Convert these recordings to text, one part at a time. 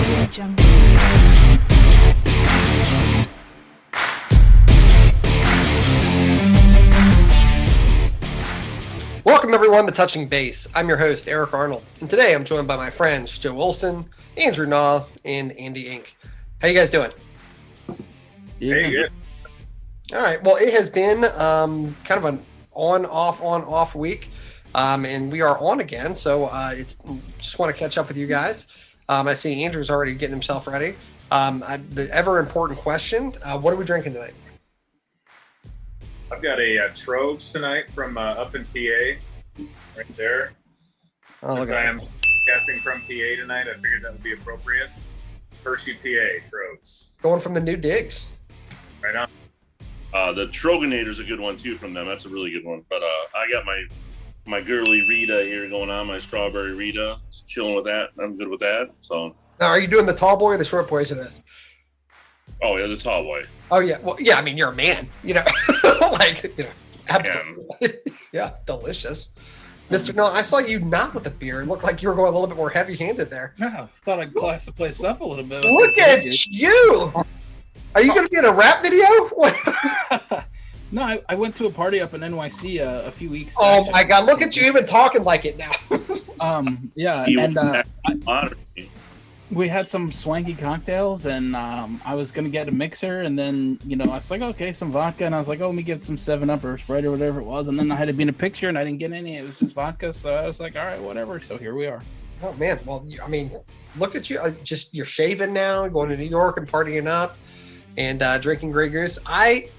Audio Jungle. Welcome everyone to Touching Base. I'm your host, Eric Arnold, and today I'm joined by my friends Joe Olson, Andrew Naw, and Andy Enck. How you guys doing? Hey, good. All right. Well, it has been kind of an on-off week, and we are on again. So it's just want to catch up with you guys. I see Andrew's already getting himself ready. The ever important question: what are we drinking tonight? I've got a Trogs tonight from up in PA, right there. Since I am casting from PA tonight, I figured that would be appropriate. Hershey, PA, Trogs. Going from the new digs. Right on. The Troganator's a good one too from them. That's a really good one. But I got my girly Rita here going on, my strawberry Rita. Just chilling with that. I'm good with that. So Now, are you doing the tall boy or the short boys of this? oh yeah, the tall boy. Oh yeah. Well, yeah. I mean, you're a man. Absolutely. Yeah, delicious. Mr. No, I saw you not with the beer. It looked like you were going a little bit more heavy-handed there. No, thought I'd class the place up a little bit. Look at you! Are you going to be in a rap video? No, I went to a party up in NYC a few weeks. Oh my God! Look at you even talking like it now. Yeah, and we had some swanky cocktails, and I was gonna get a mixer, and then I was like, okay, some vodka, and I was like, oh, let me get some 7-Up or Sprite or whatever it was, and then I had to be in a picture, and I didn't get any. It was just vodka, so I was like, all right, whatever. So here we are. Oh man! Well, I mean, look at you. You're shaving now, going to New York and partying up, and drinking Grey Goose. I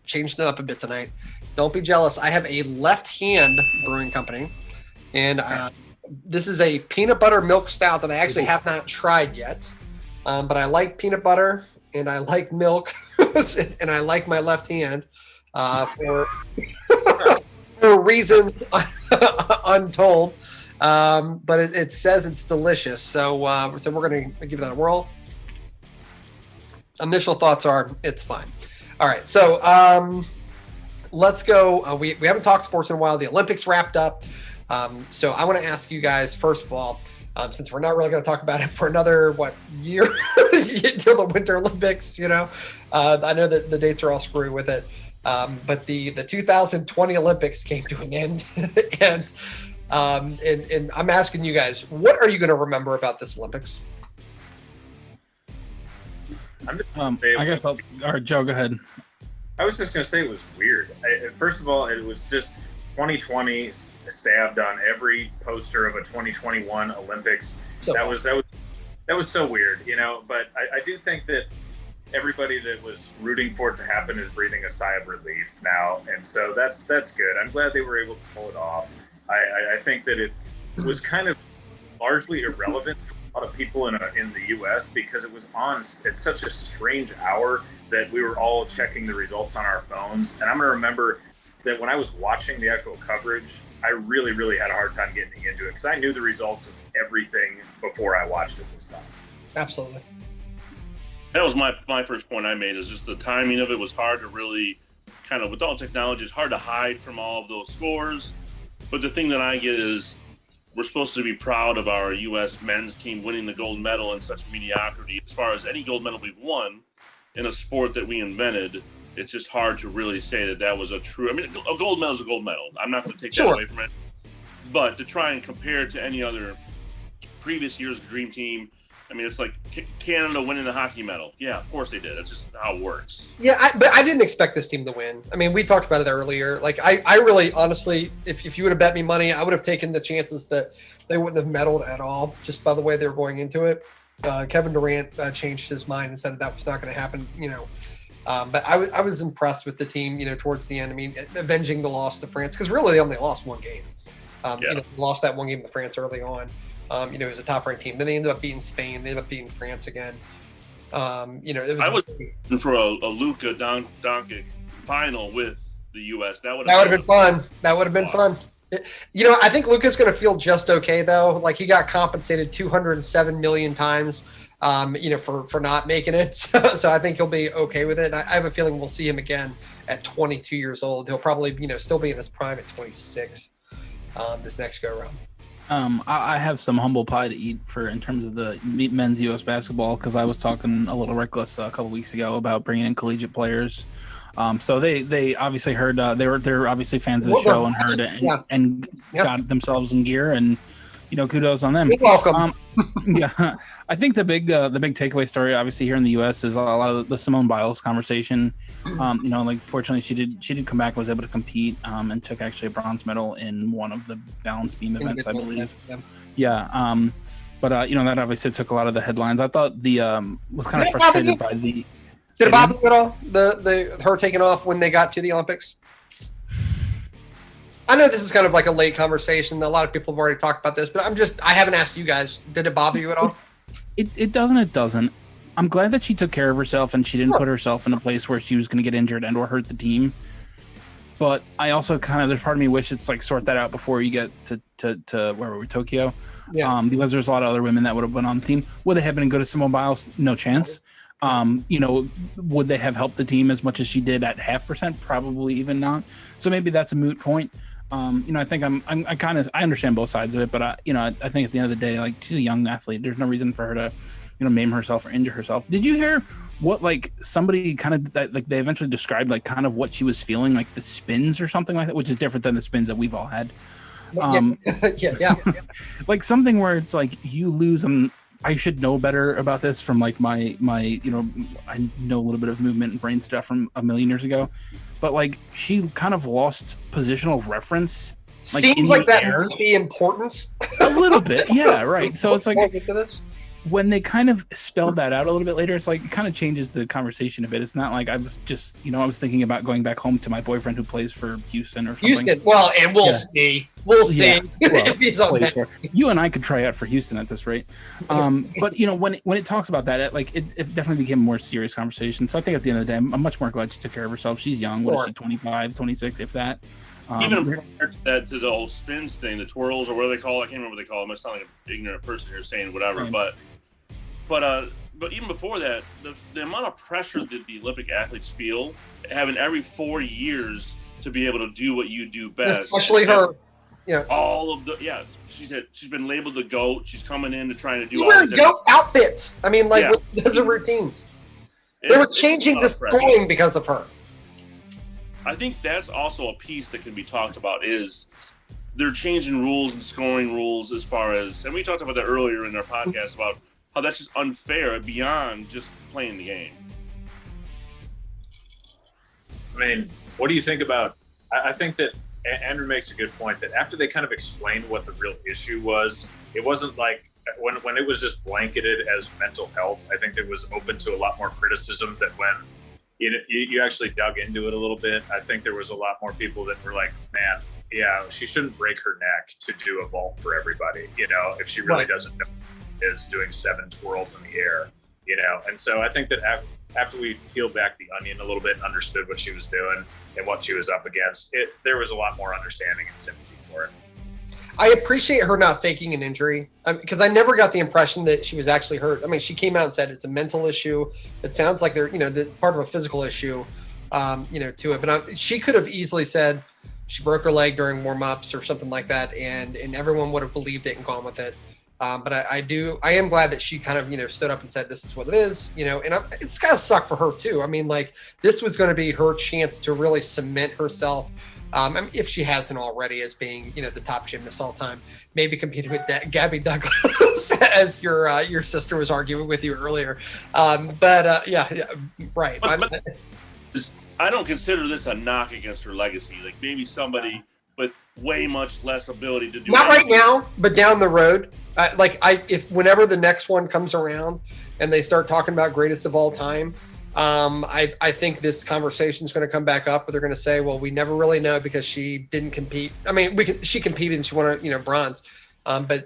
changed it up a bit tonight. Don't be jealous. I have a Left Hand Brewing Company, and this is a peanut butter milk stout that I actually have not tried yet. But I like peanut butter and I like milk and I like my left hand for reasons untold. But it says it's delicious. So we're going to give that a whirl. Initial thoughts are it's fine. All right. So let's go. We haven't talked sports in a while. The Olympics wrapped up. So I want to ask you guys, first of all, since we're not really going to talk about it for another, year until the Winter Olympics, I know that the dates are all screwy with it. But the 2020 Olympics came to an end. and I'm asking you guys, what are you going to remember about this Olympics? I guess all right, Joe, go ahead. I was just going to say it was weird. First of all, it was just 2020 stabbed on every poster of a 2021 Olympics. So that was so weird, But I do think that everybody that was rooting for it to happen is breathing a sigh of relief now, and so that's good. I'm glad they were able to pull it off. I think that it was kind of largely irrelevant for a lot of people in the U.S. because it was on at such a strange hour that we were all checking the results on our phones, and I'm going to remember that when I was watching the actual coverage, I really, really had a hard time getting into it because I knew the results of everything before I watched it this time. Absolutely. That was my first point I made, is just the timing of it was hard to really kind of, with all technology, it's hard to hide from all of those scores. But the thing that I get is we're supposed to be proud of our U.S. men's team winning the gold medal in such mediocrity. As far as any gold medal we've won in a sport that we invented, it's just hard to really say that was a true. I mean, a gold medal is a gold medal. I'm not going to take that away from it. But to try and compare it to any other previous year's Dream Team, I mean, it's like Canada winning the hockey medal. Yeah, of course they did. That's just how it works. Yeah, but I didn't expect this team to win. I mean, we talked about it earlier. Like, I really, honestly, if you would have bet me money, I would have taken the chances that they wouldn't have medaled at all, just by the way they were going into it. Kevin Durant changed his mind and said that was not going to happen, But I was impressed with the team, towards the end. I mean, avenging the loss to France, because really they only lost one game. Lost that one game to France early on. It was a top-ranked team. Then they ended up beating Spain. They ended up beating France again. I was looking for a Luka Doncic final with the U.S. That would have been fun. That would have been fun. I think Luka's going to feel just okay though. Like, he got compensated 207 million times. For not making it. So I think he'll be okay with it. And I have a feeling we'll see him again at 22 years old. He'll probably, still be in his prime at 26 this next go around. I have some humble pie to eat in terms of the men's U.S. basketball, because I was talking a little reckless a couple weeks ago about bringing in collegiate players. So they obviously heard they're obviously fans of the show and heard it and got themselves in gear, and kudos on them. You're welcome. Yeah, I think the big takeaway story obviously here in the U.S. is a lot of the Simone Biles conversation. Fortunately she did come back, was able to compete, and took actually a bronze medal in one of the balance beam events, I believe. But that obviously took a lot of the headlines. I thought was kind of frustrated by the. Did it bother you at all? Her taking off when they got to the Olympics? I know this is kind of like a late conversation. A lot of people have already talked about this, but I haven't asked you guys. Did it bother you at all? It doesn't. It doesn't. I'm glad that she took care of herself and she didn't put herself in a place where she was going to get injured and or hurt the team. But I also there's part of me wishes sort that out before you get to where were we, Tokyo? Yeah. Because there's a lot of other women that would have been on the team. Would they have been good as Simone Biles? No chance. Would they have helped the team as much as she did at 0.5%? Probably even not. So maybe that's a moot point. I think I understand both sides of it, but I think at the end of the day, she's a young athlete. There's no reason for her to, maim herself or injure herself. Did you hear what somebody they eventually described kind of what she was feeling, like the spins or something like that, which is different than the spins that we've all had. Yeah. Something where it's you lose, and I should know better about this from my I know a little bit of movement and brain stuff from a million years ago. But she kind of lost positional reference. Seems like that might be importance. A little bit, yeah, right. So it's when they kind of spelled that out a little bit later, it's it kind of changes the conversation a bit. It's not I was just, I was thinking about going back home to my boyfriend who plays for Houston or something. Houston. Well, and we'll see. We'll see. Yeah. Well, if he's on that. You and I could try out for Houston at this rate. But when it talks about that, it definitely became a more serious conversation. So I think at the end of the day, I'm much more glad she took care of herself. She's young. What is she, 25, 26, if that? Even compared to that, to the whole spins thing, the twirls or whatever they call it, I can't remember what they call them. I sound like an ignorant person here saying whatever, right. But even before that, the amount of pressure that the Olympic athletes feel, having every 4 years to be able to do what you do best. Especially her. Yeah. All of she's been labeled the GOAT. She's coming in to try to do all wearing GOAT outfits. I mean, those are routines. They were changing the scoring because of her. I think that's also a piece that can be talked about is they're changing rules and scoring rules as far as, and we talked about that earlier in our podcast about how that's just unfair beyond just playing the game. I mean, what do you think about, I think that Andrew makes a good point that after they kind of explained what the real issue was, it wasn't when it was just blanketed as mental health. I think it was open to a lot more criticism that when you actually dug into it a little bit, I think there was a lot more people that were like, man, yeah, she shouldn't break her neck to do a vault for everybody, if she really doesn't know is doing 7 twirls in the air, and so I think that after we peeled back the onion a little bit and understood what she was doing and what she was up against, there was a lot more understanding and sympathy for it. I appreciate her not faking an injury because I never got the impression that she was actually hurt. I mean, she came out and said it's a mental issue. It sounds like they're, part of a physical issue, to it. But she could have easily said she broke her leg during warm-ups or something like that, and everyone would have believed it and gone with it. But I am glad that she kind of, stood up and said, this is what it is, and it's gotta suck for her too. I mean, this was going to be her chance to really cement herself. If she hasn't already as being, the top gymnast all time, maybe competing with Gabby Douglas as your sister was arguing with you earlier. Yeah, right. But I don't consider this a knock against her legacy. Maybe somebody with way much less ability to do not anything. Right now, but down the road. If whenever the next one comes around and they start talking about greatest of all time, I think this conversation is going to come back up, but they're going to say, well, we never really know because she didn't compete. I mean, she competed and she won bronze. But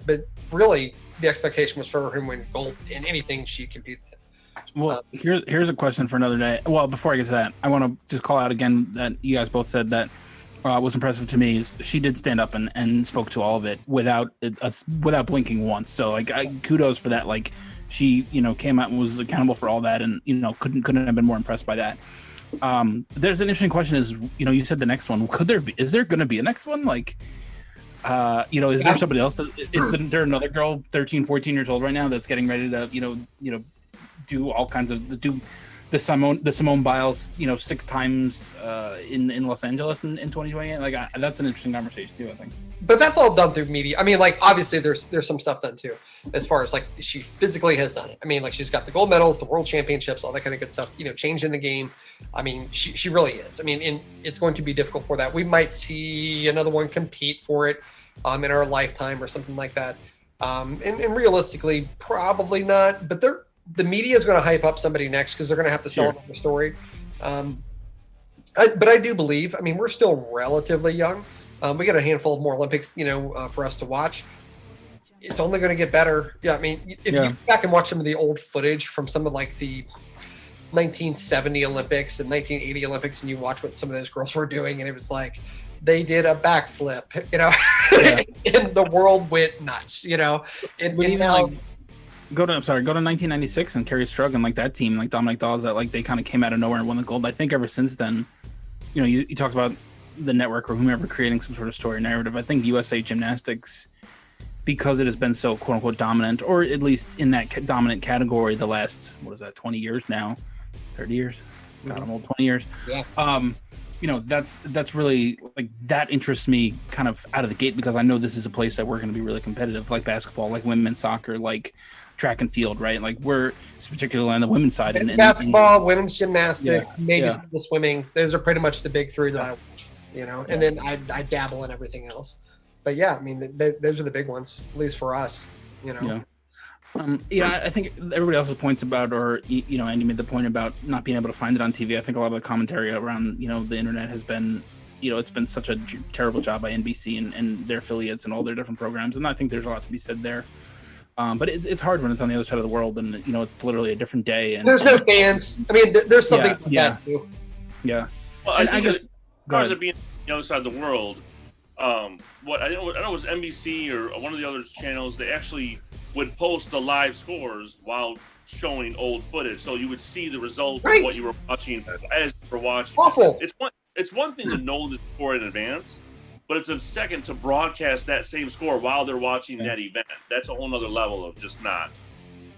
really the expectation was for her to win gold in anything she competed in. Well, here's a question for another day. Well, before I get to that, I want to just call out again that you guys both said that was impressive to me is she did stand up and spoke to all of it without blinking once. So kudos for that. She, came out and was accountable for all that, and couldn't have been more impressed by that. There's an interesting question: is you said the next one? Is there going to be a next one? is there somebody else? Is there another girl, 13, 14 years old right now that's getting ready to, do all kinds of do the Simone Biles, 6 times in Los Angeles in 2028? Like that's an interesting conversation too, I think. But that's all done through media. I mean, like obviously there's some stuff done too, as far as like she physically has done it. I mean, like she's got the gold medals, the world championships, all that kind of good stuff. Changing the game. I mean, she really is. I mean, it's going to be difficult for that. We might see another one compete for it in our lifetime or something like that. And realistically, probably not. But the media is going to hype up somebody next because they're going to have to sell another story. But I do believe. I mean, we're still relatively young. We got a handful of more Olympics, for us to watch. It's only going to get better. Yeah, I mean, if you go back and watch some of the old footage from some of like the 1970 Olympics and 1980 Olympics, and you watch what some of those girls were doing, and it was like they did a backflip, and the world went nuts, And even now, go to 1996 and Kerry Strug and like that team, like Dominic Dawes, that like they kind of came out of nowhere and won the gold. I think ever since then, you talked about the network or whomever creating some sort of story narrative. I think USA Gymnastics, because it has been so quote unquote dominant, or at least in that dominant category the last 20 years now, 30 years. God, I'm old. 20 years. Yeah. That's really like that interests me kind of out of the gate, because I know this is a place that we're going to be really competitive, like basketball, like women's soccer, like track and field, right? Like we're particularly on the women's side. And basketball, women's gymnastics, maybe some of the swimming. Those are pretty much the big 3 that I watch, and then I dabble in everything else. But yeah, I mean, those are the big ones, at least for us, I think everybody else's points about, or Andy made the point about not being able to find it on TV. I think a lot of the commentary around the internet has been, it's been such a terrible job by NBC and their affiliates and all their different programs, and I think there's a lot to be said there. But it's hard when it's on the other side of the world, and it's literally a different day. And there's no fans. I mean, there's something to that too. Yeah. Well, I guess as far as it being on the other side of the world, what I know it was NBC or one of the other channels. They actually would post the live scores while showing old footage, so you would see the result of what you were watching as you were watching. Awful. It's one thing to know the score in advance, but it's a second to broadcast that same score while they're watching that event. That's a whole nother level of just not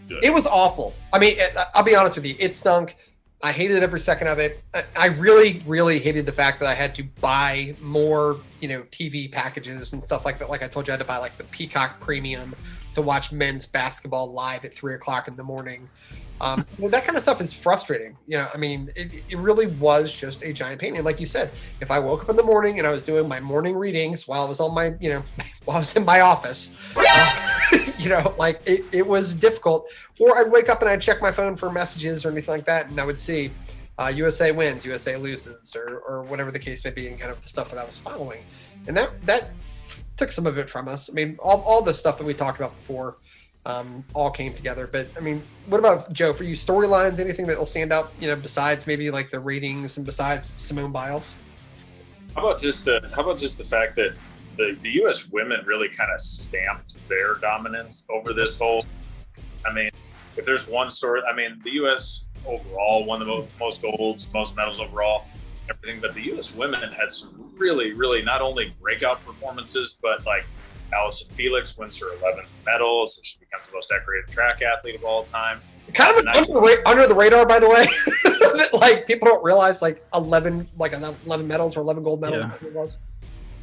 good. It was awful. I mean, I'll be honest with you. It stunk. I hated every second of it. I really, really hated the fact that I had to buy more, TV packages and stuff like that. Like I told you, I had to buy like the Peacock Premium to watch men's basketball live at 3:00 in the morning. That kind of stuff is frustrating. I mean, it really was just a giant pain. And like you said, if I woke up in the morning and I was doing my morning readings while I was on my, while I was in my office, like it was difficult. Or I'd wake up and I'd check my phone for messages or anything like that, and I would see USA wins, USA loses, or whatever the case may be, and kind of the stuff that I was following. And that took some of it from us. I mean, all the stuff that we talked about before all came together. But I mean, what about Joe, for you, storylines, anything that will stand out, besides maybe like the ratings and besides Simone Biles? How about just the fact that the U.S. women really kind of stamped their dominance over this whole, I mean, if there's one story, I mean, the U.S. overall won the most golds, most medals overall, everything, but the U.S. women had some really, really not only breakout performances, but like Allison Felix wins her 11th medal, so she becomes the most decorated track athlete of all time. Kind of under the radar, by the way. Like people don't realize 11 medals or 11 gold medals. Yeah. It was.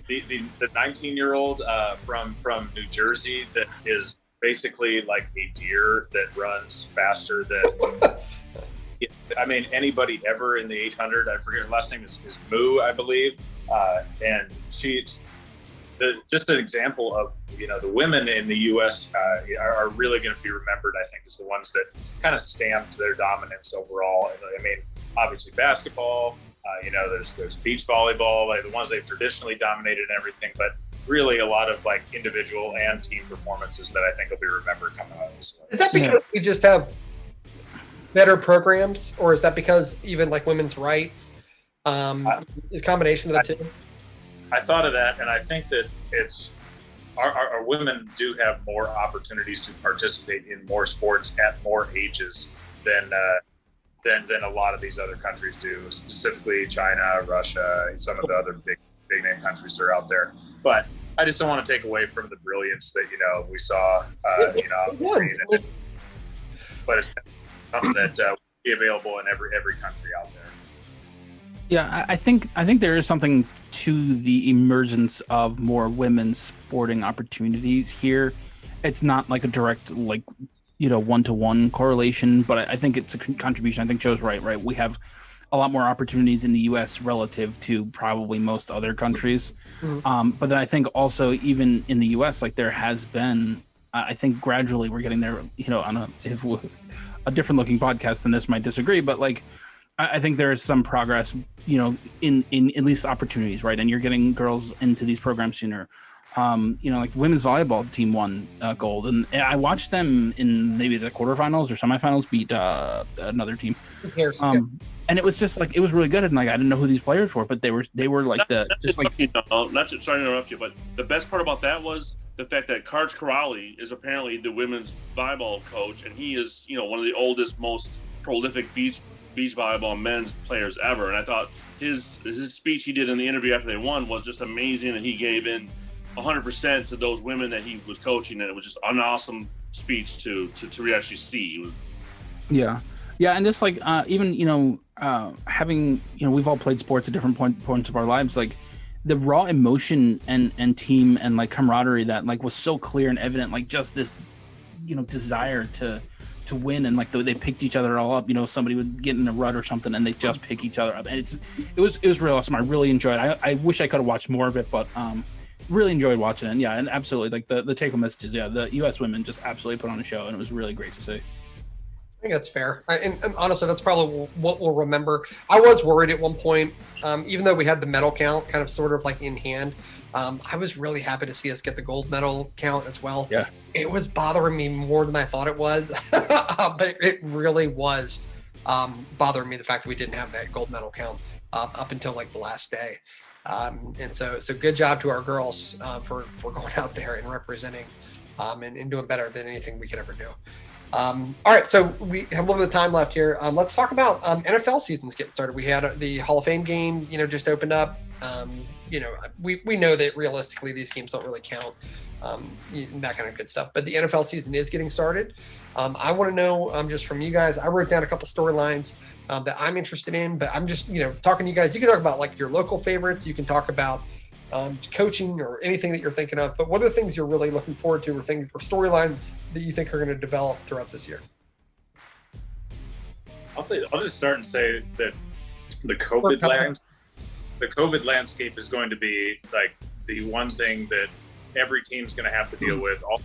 The 19-year-old from New Jersey that is basically like a deer that runs faster than I mean anybody ever in the 800. I forget her last name is Moo, I believe, and she's just an example of the women in the U.S. Are really going to be remembered. I think as the ones that kind of stamped their dominance overall. I mean, obviously basketball. There's beach volleyball, like the ones they've traditionally dominated and everything, but really a lot of like individual and team performances that I think will be remembered coming out of this. Is that because we just have better programs, or is that because even like women's rights, a combination of the two? I thought of that, and I think that it's our women do have more opportunities to participate in more sports at more ages than a lot of these other countries do, specifically China, Russia, some of the other big name countries that are out there. But I just don't want to take away from the brilliance that we saw. But it's something that will be available in every country out there. Yeah, I think there is something to the emergence of more women's sporting opportunities here. It's not like a direct one-to-one correlation, but I think it's a contribution. I think Joe's right. We have a lot more opportunities in the U.S. relative to probably most other countries. Mm-hmm. But then I think also even in the U.S., like there has been, I think gradually we're getting there, on a different looking podcast than this might disagree, but like, I think there is some progress, in at least opportunities, right? And you're getting girls into these programs sooner. Like women's volleyball team won gold, and I watched them in maybe the quarterfinals or semifinals beat another team. And it was just like, it was really good, and like I didn't know who these players were, but they were like not to sorry to interrupt you, but the best part about that was the fact that Karch Corrali is apparently the women's volleyball coach, and he is one of the oldest, most prolific beach volleyball men's players ever. And I thought his speech he did in the interview after they won was just amazing, and he gave in 100% to those women that he was coaching, and it was just an awesome speech to actually see. Yeah, and just like even having we've all played sports at different points of our lives, like the raw emotion and team and like camaraderie that like was so clear and evident, like just this desire to win, and like they picked each other all up. Somebody would get in a rut or something and they just pick each other up, and it was real awesome. I really enjoyed it. I wish I could have watched more of it, but really enjoyed watching it. And yeah, and absolutely, like the take home messages, the U.S. women just absolutely put on a show, and it was really great to see. I think that's fair. And honestly, that's probably what we'll remember. I was worried at one point, even though we had the medal count kind of sort of like in hand. I was really happy to see us get the gold medal count as well. Yeah, it was bothering me more than I thought it was, but it really was bothering me, the fact that we didn't have that gold medal count up until like the last day. And so good job to our girls for going out there and representing and doing better than anything we could ever do. All right, so we have a little bit of time left here. Let's talk about NFL seasons getting started. We had the Hall of Fame game, just opened up. We know that realistically these games don't really count, that kind of good stuff. But the NFL season is getting started. I want to know just from you guys. I wrote down a couple storylines that I'm interested in, but I'm just talking to you guys. You can talk about like your local favorites. You can talk about coaching or anything that you're thinking of. But what are the things you're really looking forward to, or things or storylines that you think are going to develop throughout this year? I'll just start and say that the COVID landscape is going to be like the one thing that every team's going to have to deal with. All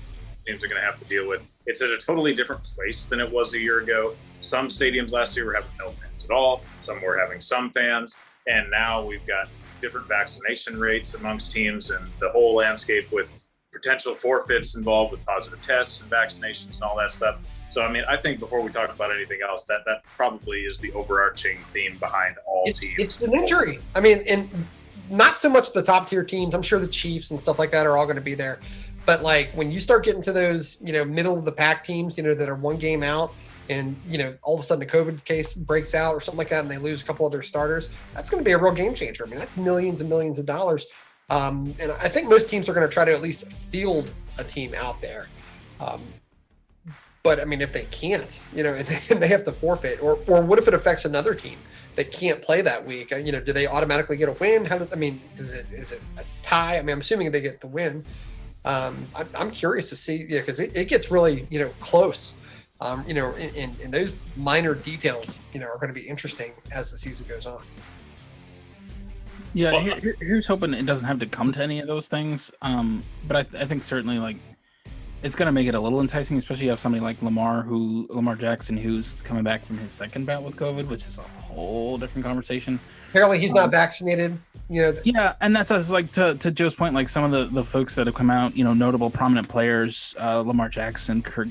teams are going to have to deal with. It's at a totally different place than it was a year ago. Some stadiums last year were having no fans at all. Some were having some fans. And now we've got different vaccination rates amongst teams, and the whole landscape with potential forfeits involved with positive tests and vaccinations and all that stuff. So, I mean, I think before we talk about anything else, that probably is the overarching theme behind all teams. It's an injury. I mean, and not so much the top tier teams. I'm sure the Chiefs and stuff like that are all going to be there. But like when you start getting to those, middle of the pack teams, that are one game out, and all of a sudden a COVID case breaks out or something like that, and they lose a couple of their starters, that's going to be a real game changer. I mean, that's millions and millions of dollars. And I think most teams are going to try to at least field a team out there. But I mean, if they can't, and they have to forfeit, or what if it affects another team that can't play that week? Do they automatically get a win? Is it a tie? I mean, I'm assuming they get the win. I'm curious to see, because it gets really, close. And those minor details, are going to be interesting as the season goes on. Yeah, here's hoping it doesn't have to come to any of those things. But I think certainly like it's going to make it a little enticing, especially you have somebody like Lamar Jackson, who's coming back from his second bout with COVID, which is a whole different conversation. Apparently he's not vaccinated. Yeah, and that's like to Joe's point, like some of the folks that have come out, notable prominent players, Lamar Jackson, Kirk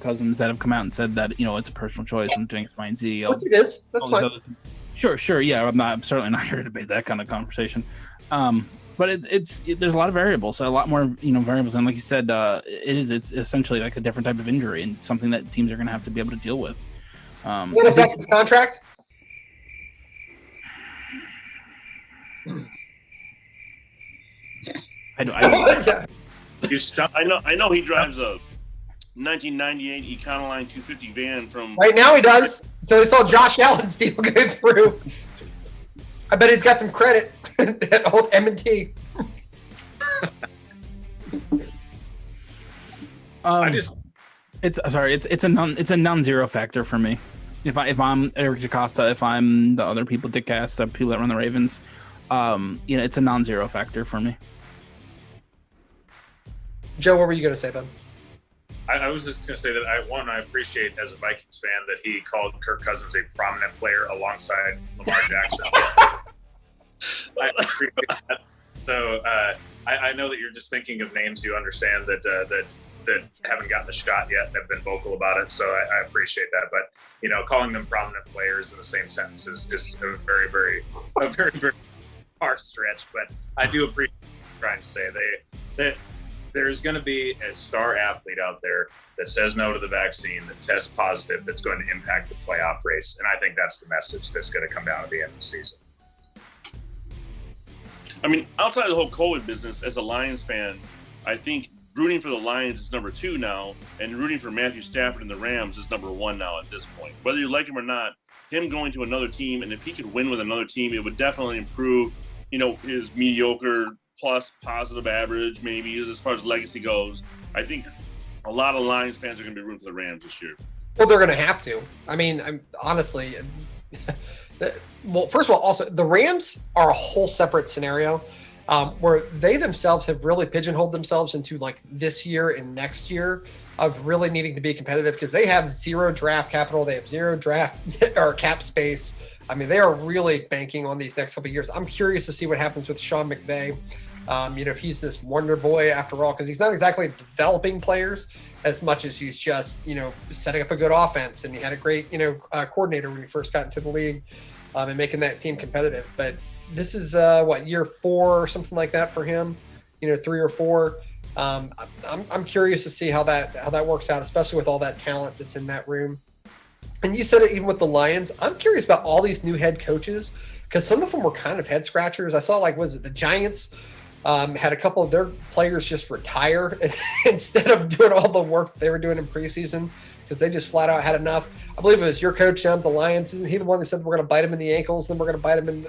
Cousins, that have come out and said that it's a personal choice. I'm doing X, Y, and Z. It is. That's fine. Sure. Yeah, I'm certainly not here to debate that kind of conversation. But there's a lot of variables, a lot more variables, and like you said, it's essentially like a different type of injury and something that teams are going to have to be able to deal with. What affects his contract? Yeah. You stop. I know he drives a 1998 Econoline 250 van from. Right now he does. So they saw Josh Allen's deal go through. I bet he's got some credit at old M&T. It's a non-zero factor for me. If I'm Eric DaCosta, if I'm the other people, Dick Cass, the people that run the Ravens, it's a non-zero factor for me. Joe, what were you going to say, Ben? I was just going to say that I appreciate as a Vikings fan that he called Kirk Cousins a prominent player alongside Lamar Jackson. I appreciate that. So I know that you're just thinking of names you understand that haven't gotten the shot yet and have been vocal about it. So I appreciate that. But, calling them prominent players in the same sentence is a very, very far stretch. But I do appreciate what you're trying to say. That there's going to be a star athlete out there that says no to the vaccine, that tests positive, that's going to impact the playoff race. And I think that's the message that's going to come down at the end of the season. I mean, outside of the whole COVID business, as a Lions fan, I think rooting for the Lions is number 2 now, and rooting for Matthew Stafford and the Rams is number 1 now at this point. Whether you like him or not, him going to another team, and if he could win with another team, it would definitely improve, his mediocre plus positive average, maybe as far as legacy goes. I think a lot of Lions fans are going to be rooting for the Rams this year. Well, they're going to have to. I mean, honestly, well, first of all, also the Rams are a whole separate scenario where they themselves have really pigeonholed themselves into like this year and next year of really needing to be competitive because they have 0 draft capital. They have 0 draft or cap space. I mean, they are really banking on these next couple of years. I'm curious to see what happens with Sean McVay. If he's this wonder boy after all, because he's not exactly developing players as much as he's just, setting up a good offense. And he had a great, coordinator when he first got into the league and making that team competitive. But this is year 4 or something like that for him, 3 or 4. I'm curious to see how that works out, especially with all that talent that's in that room. And you said it even with the Lions. I'm curious about all these new head coaches because some of them were kind of head scratchers. I saw the Giants had a couple of their players just retire instead of doing all the work that they were doing in preseason because they just flat out had enough. I believe it was your coach down at the Lions. Isn't he the one that said we're going to bite him in the ankles, then we're going to bite him in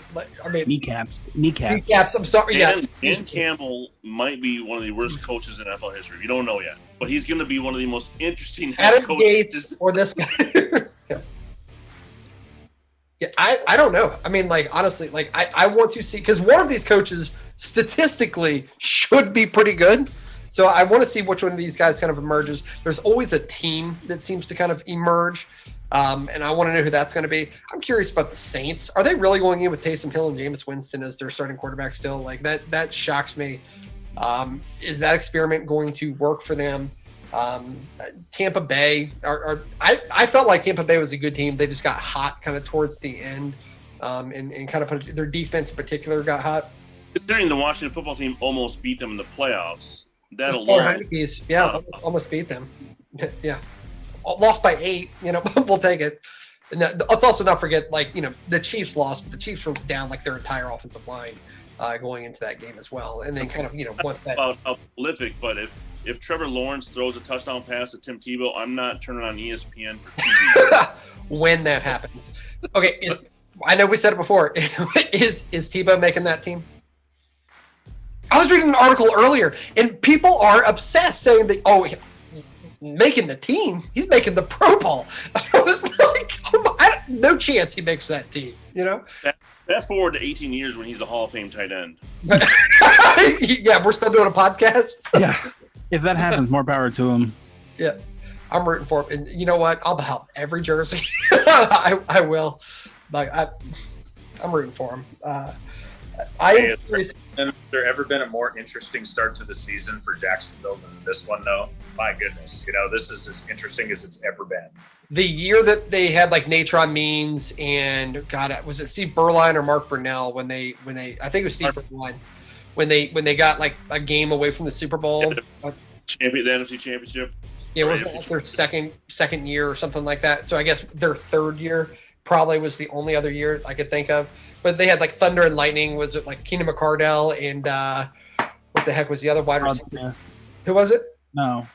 kneecaps? I'm sorry. Dan Campbell might be one of the worst coaches in NFL history. You don't know yet, but he's going to be one of the most interesting head coaches. Gates or this guy. Yeah, I don't know. I mean, honestly, I want to see because one of these coaches statistically should be pretty good. So I want to see which one of these guys kind of emerges. There's always a team that seems to kind of emerge, and I want to know who that's going to be. I'm curious about the Saints. Are they really going in with Taysom Hill and Jameis Winston as their starting quarterback still? That shocks me. Is that experiment going to work for them? Tampa Bay I felt like Tampa Bay was a good team. They just got hot kind of towards the end and kind of their defense in particular got hot. Considering the Washington football team almost beat them in the playoffs, that alone. Almost beat them. Yeah. Lost by 8, we'll take it. And let's also not forget, the Chiefs lost, but the Chiefs were down their entire offensive line going into that game as well. And then kind of, what that. About prolific, but if Trevor Lawrence throws a touchdown pass to Tim Tebow, I'm not turning on ESPN for TV. When that happens. Okay, I know we said it before. Is Tebow making that team? I was reading an article earlier, and people are obsessed saying that, making the team, he's making the Pro Bowl. I was like, no chance he makes that team, Fast forward to 18 years when he's a Hall of Fame tight end. Yeah, we're still doing a podcast. Yeah. If that happens, more power to him. Yeah, I'm rooting for him. And you know what? I'll help every jersey. I will. I'm rooting for him. Has there ever been a more interesting start to the season for Jacksonville than this one, though? My goodness. This is as interesting as it's ever been. The year that they had Natron Means and was it Steve Berline or Mark Brunell when they I think it was Steve Berline. When they got a game away from the Super Bowl, the NFC Championship. Yeah, it was their second year or something like that. So I guess their third year probably was the only other year I could think of. But they had Thunder and Lightning. Was it Keenan McCardell and what the heck was the other wide Rod receiver? Smith. Who was it? No.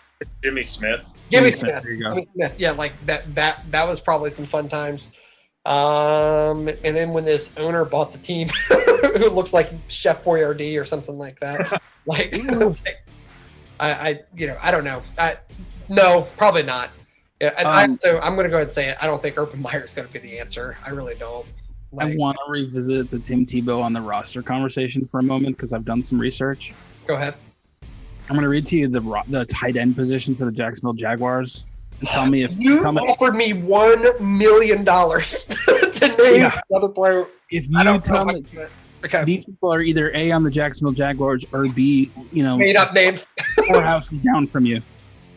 Jimmy Smith. Jimmy Smith, Smith. there you go. Jimmy Smith. Yeah, like that was probably some fun times. And then when this owner bought the team, who looks like Chef Boyardee or something like that, like I don't know. No, probably not. Yeah, and so I'm going to go ahead and say it. I don't think Urban Meyer is going to be the answer. I really don't. I want to revisit the Tim Tebow on the roster conversation for a moment because I've done some research. Go ahead. I'm going to read to you the tight end position for the Jacksonville Jaguars and tell me if you offered me $1 million to name another player. If you tell me these people are either A on the Jacksonville Jaguars or B, made up names, 4 houses down from you.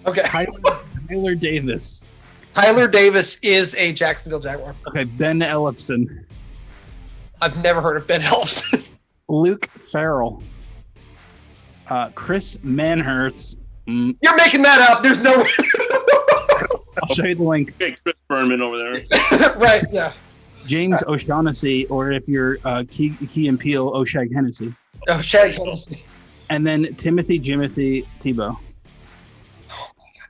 Okay. Tyler Davis. Tyler Davis is a Jacksonville Jaguar. Okay, Ben Ellefson. I've never heard of Ben Ellefson. Luke Farrell. Chris Manhertz. You're making that up. There's no way. I'll show you the link. Okay, Chris Berman over there. Right, yeah. James O'Shaughnessy, or if you're Key and Peele, O'Shag Hennessy. O'Shag Hennessy. And then Timothy Tebow.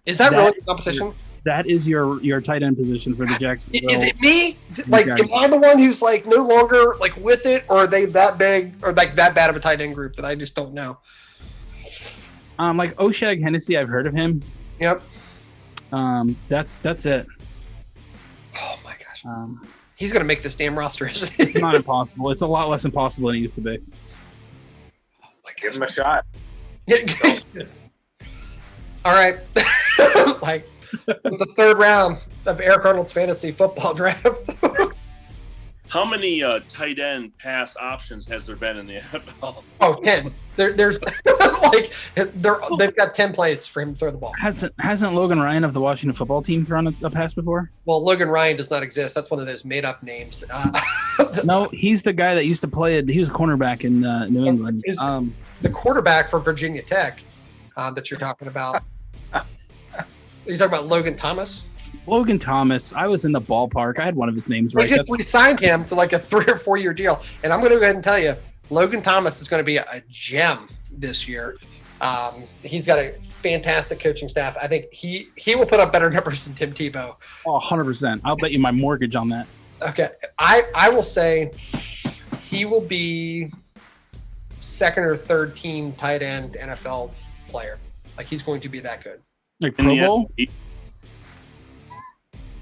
Is that really the competition? That is your tight end position for the Jacksonville. Is it me? Like, am I the one who's like no longer like with it, or are they that big or like that bad of a tight end group that I just don't know? Like O'Shag Hennessy, I've heard of him. Yep. That's it. Oh my gosh. He's gonna make this damn roster, isn't he? It's not impossible. It's a lot less impossible than it used to be. Give him a shot. All right. Like the third round of Eric Arnold's fantasy football draft. How many tight end pass options has there been in the NFL? Oh, 10. There's like they've got 10 plays for him to throw the ball. Hasn't Logan Ryan of the Washington football team thrown a pass before? Well, Logan Ryan does not exist. That's one of those made up names. No, he's the guy that used to play. He was a cornerback in New England. The quarterback for Virginia Tech that you're talking about. You're talking about Logan Thomas? Logan Thomas. I was in the ballpark. I had one of his names right. We signed him to like a 3 or 4 year deal. And I'm going to go ahead and tell you, Logan Thomas is going to be a gem this year. He's got a fantastic coaching staff. I think he will put up better numbers than Tim Tebow. Oh, 100%. I'll bet you my mortgage on that. Okay. I will say he will be second or third team tight end NFL player. Like he's going to be that good. Like Pro Bowl?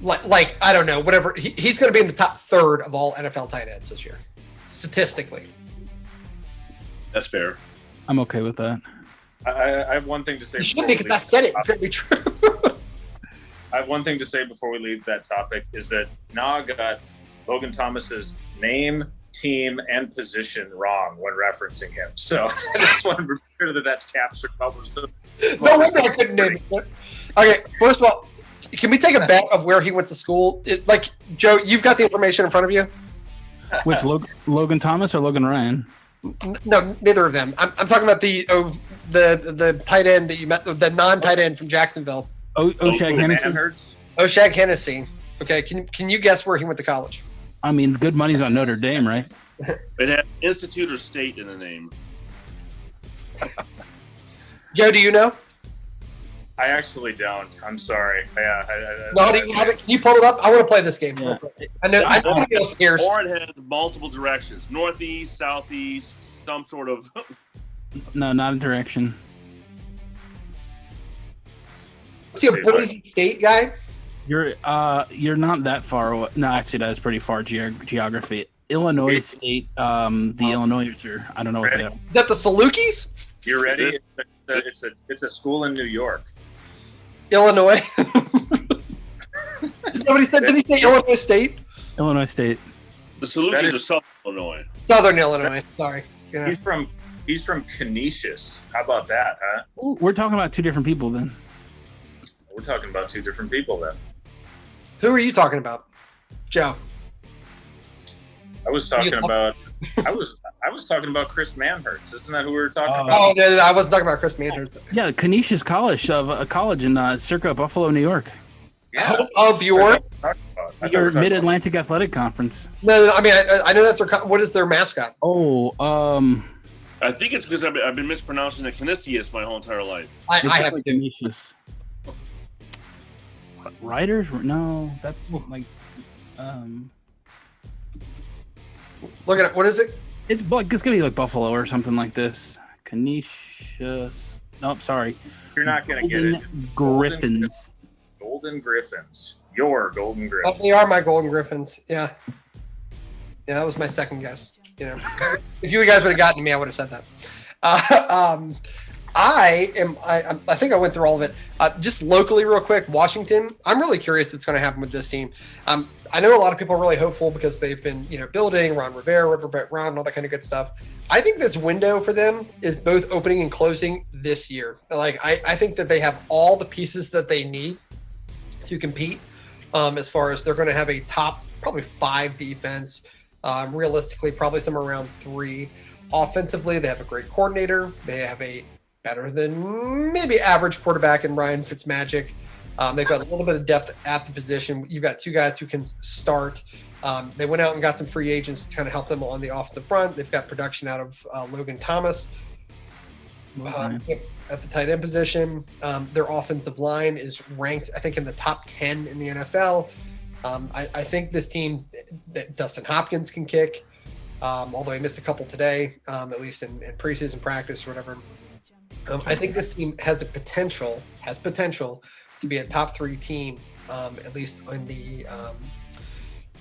Like I don't know, whatever. He's going to be in the top third of all NFL tight ends this year, statistically. That's fair. I'm okay with that. I have one thing to say. You should, because I said it. It's going to be true. I have one thing to say before we leave that topic is that Na got Logan Thomas's name, team, and position wrong when referencing him. So I just want to be sure that that's captured. No wonder I couldn't name it. Okay, first of all, can we take a bet of where he went to school? Like, Joe, you've got the information in front of you? Which, Logan Thomas or Logan Ryan? No, neither of them. I'm talking about the tight end that you met, the non-tight end from Jacksonville. O'Shag Hennessy? O'Shag Hennessy. Okay, can you guess where he went to college? I mean, good money's on Notre Dame, right? It had Institute or State in the name. Joe, do you know? I actually don't. I'm sorry. Yeah. No, do you have it? Can you pull it up? I want to play this game. Yeah. I know else cares. Or it had multiple directions: northeast, southeast, some sort of. No, not a direction. Is he a Boise State guy? You're not that far away. No, actually, that is pretty far geography. Illinois State, the Illinoisers are. I don't know what they are. Is that the Salukis? You're ready? It's a school in New York. Illinois. Somebody said, did he say Illinois State? Illinois State. The Salukis are Southern Illinois. Southern Illinois. Sorry. Yeah. He's from Canisius. How about that, huh? Ooh, we're talking about two different people then. We're talking about two different people then. Who are you talking about, Joe? I was talking about. I was talking about Chris Manhertz. Isn't that who we were talking about? Oh, no, I wasn't talking about Chris Manhertz. Yeah, Canisius College in Circa, Buffalo, New York. Yeah. Of your Mid-Atlantic Athletic Conference. No, I mean I know that's their. What is their mascot? Oh, I think it's because I've been mispronouncing it Canisius my whole entire life. I have like Canisius. Riders? No, that's like. Look at it. What is it? It's gonna be like Buffalo or something like this. Canisius. Nope, sorry. You're not gonna get it. Griffins. Golden Griffins. Your Golden Oh, Griffins. they are my Golden Griffins. Yeah. Yeah, that was my second guess. You know, if you guys would have gotten to me, I would have said that. I think I went through all of it. Just locally, real quick, Washington. I'm really curious what's going to happen with this team. I know a lot of people are really hopeful because they've been, building Ron Rivera, Riverboat Ron, all that kind of good stuff. I think this window for them is both opening and closing this year. Like, I think that they have all the pieces that they need to compete. As far as they're going to have a top probably 5 defense, realistically probably somewhere around 3. Offensively, they have a great coordinator. They have a better than maybe average quarterback in Ryan Fitzmagic. They've got a little bit of depth at the position. You've got 2 guys who can start. They went out and got some free agents to kind of help them on the offensive front. They've got production out of Logan Thomas at the tight end position. Their offensive line is ranked, I think, in the top 10 in the NFL. I think this team, that Dustin Hopkins can kick, although he missed a couple today, at least in preseason practice or whatever. I think this team has potential to be a top 3 team, at least in the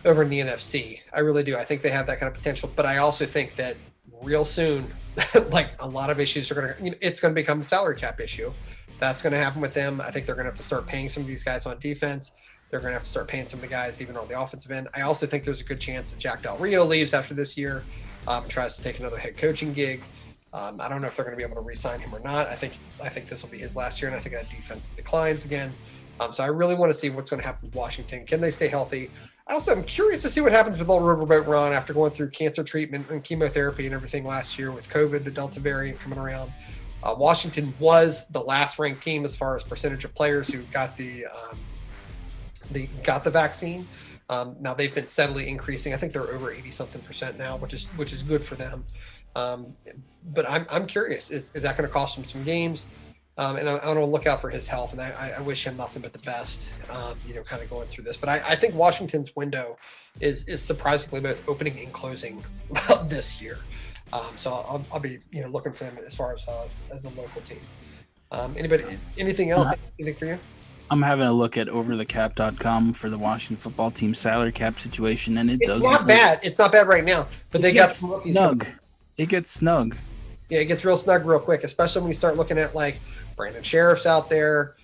over in the NFC. I really do. I think they have that kind of potential, but I also think that real soon, like a lot of issues are going to, it's going to become a salary cap issue. That's going to happen with them. I think they're going to have to start paying some of these guys on defense. They're going to have to start paying some of the guys even on the offensive end. I also think there's a good chance that Jack Del Rio leaves after this year, and tries to take another head coaching gig. I don't know if they're going to be able to re-sign him or not. I think this will be his last year, and I think that defense declines again. So I really want to see what's going to happen with Washington. Can they stay healthy? I also am curious to see what happens with old Riverboat Ron after going through cancer treatment and chemotherapy and everything last year with COVID, the Delta variant coming around. Washington was the last ranked team as far as percentage of players who got the vaccine. Now they've been steadily increasing. I think they're over 80-something% now, which is good for them. But I'm curious, is that going to cost him some games? And I don't look out for his health, and I wish him nothing but the best, kind of going through this. But I think Washington's window is surprisingly both opening and closing this year. So I'll be looking for them as far as a local team. Anything else? Anything for you? I'm having a look at overthecap.com for the Washington football team salary cap situation, and it's not bad. It's not bad right now, but they got snug. It gets snug. Yeah, it gets real snug real quick, especially when you start looking at like Brandon Sheriff's out there.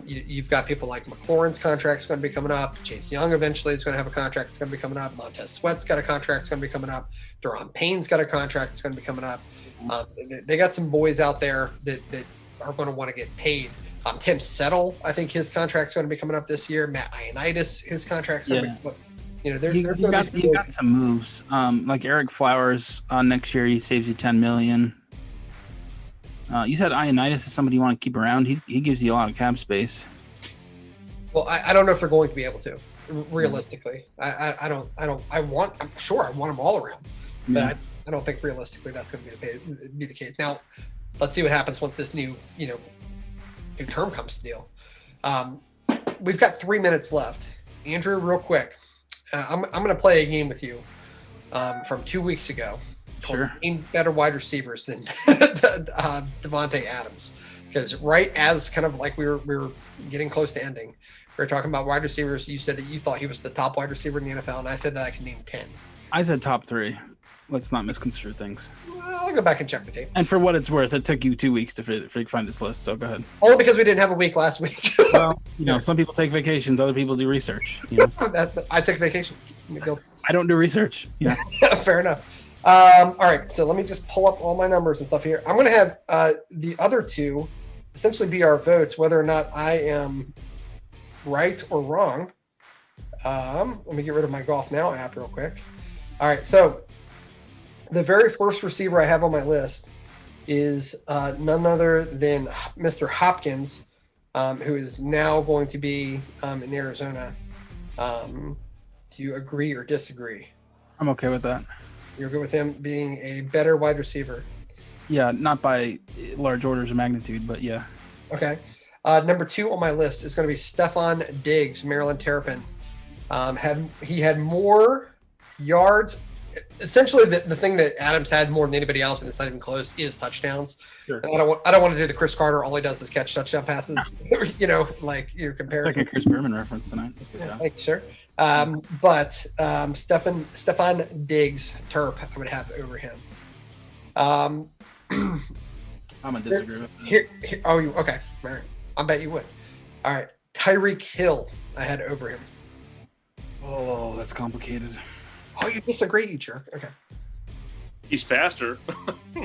You've got people like McLaurin's contract's going to be coming up. Chase Young eventually is going to have a contract that's going to be coming up. Montez Sweat's got a contract that's going to be coming up. Deron Payne's got a contract that's going to be coming up. They got some boys out there that are going to want to get paid. Tim Settle, I think his contract's going to be coming up this year. Matt Ioannidis, his contract's going to be coming up. You got some moves. Like Eric Flowers next year, he saves you $10 million. You said Ioannidis is somebody you want to keep around. He gives you a lot of cap space. Well, I don't know if they're going to be able to. Realistically, I'm sure I want them all around, but I don't think realistically that's going to be the case. Now, let's see what happens once this new term comes to deal. We've got 3 minutes left. Andrew, real quick, I'm going to play a game with you from 2 weeks ago. Sure. Name better wide receivers than Devontae Adams, because right as kind of like we were getting close to ending, we were talking about wide receivers. You said that you thought he was the top wide receiver in the NFL, and I said that I could name 10. I said top 3. Let's not misconstrue things. I'll go back and check the tape. And for what it's worth, it took you 2 weeks to find this list, so go ahead. Only because we didn't have a week last week. Well, some people take vacations, other people do research. I took vacation. I don't do research. Yeah. Fair enough. All right, so let me just pull up all my numbers and stuff here. I'm going to have the other two essentially be our votes, whether or not I am right or wrong. Let me get rid of my Golf Now app real quick. All right, so the very first receiver I have on my list is none other than Mr. Hopkins, who is now going to be in Arizona. Do you agree or disagree? I'm okay with that. You're good with him being a better wide receiver. Yeah, not by large orders of magnitude, but yeah. Okay. Number 2 on my list is going to be Stephon Diggs, Maryland Terrapin. He had more yards. Essentially, the thing that Adams had more than anybody else, and it's not even close, is touchdowns. Sure. And I don't want to do the Chris Carter. All he does is catch touchdown passes. Like you're comparing. Second Chris Berman reference tonight. That's a good job. Thanks, sir. But Stephon Diggs, Terp, I would have over him. I'm gonna disagree with that. Okay. All right. I bet you would. All right. Tyreek Hill, I had over him. Oh, that's complicated. Oh, you disagree, you jerk. Okay. He's faster.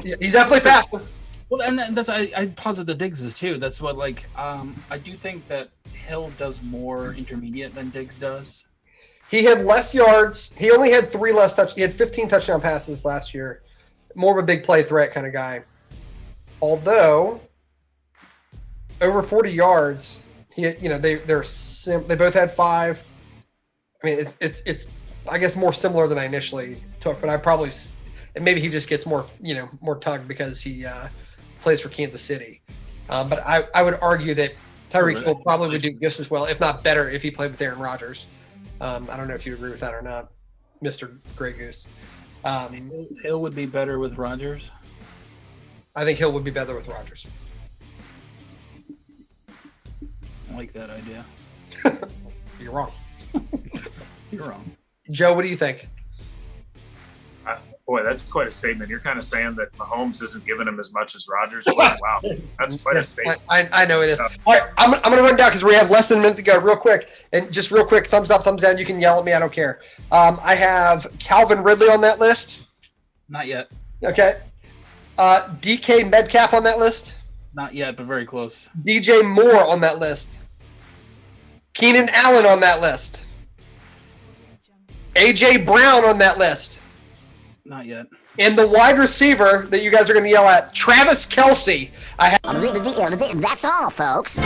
Yeah, he's definitely faster. Well, and that's I posit the Diggs is too. That's what I do think that Hill does more intermediate than Diggs does. He had less yards. He only had 3 less touch. He had 15 touchdown passes last year. More of a big play threat kind of guy. Although over 40 yards, they both had 5. I mean, it's I guess more similar than I initially took, but maybe he just gets more tug because he plays for Kansas City. But I would argue that Tyreek Hill probably would do just as well, if not better, if he played with Aaron Rodgers. I don't know if you agree with that or not, Mr. Grey Goose. Hill would be better with Rodgers. I think Hill would be better with Rodgers. I like that idea. You're wrong. You're wrong. Joe, what do you think? Boy, that's quite a statement. You're kind of saying that Mahomes isn't giving him as much as Rodgers. Wow, that's quite a statement. I know it is. All right, I'm going to run down because we have less than a minute to go real quick. And just real quick, thumbs up, thumbs down. You can yell at me. I don't care. I have Calvin Ridley on that list. Not yet. Okay. DK Metcalf on that list. Not yet, but very close. DJ Moore on that list. Keenan Allen on that list. AJ Brown on that list. Not yet. And the wide receiver that you guys are going to yell at, Travis Kelce. That's all, folks.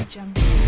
Jungle.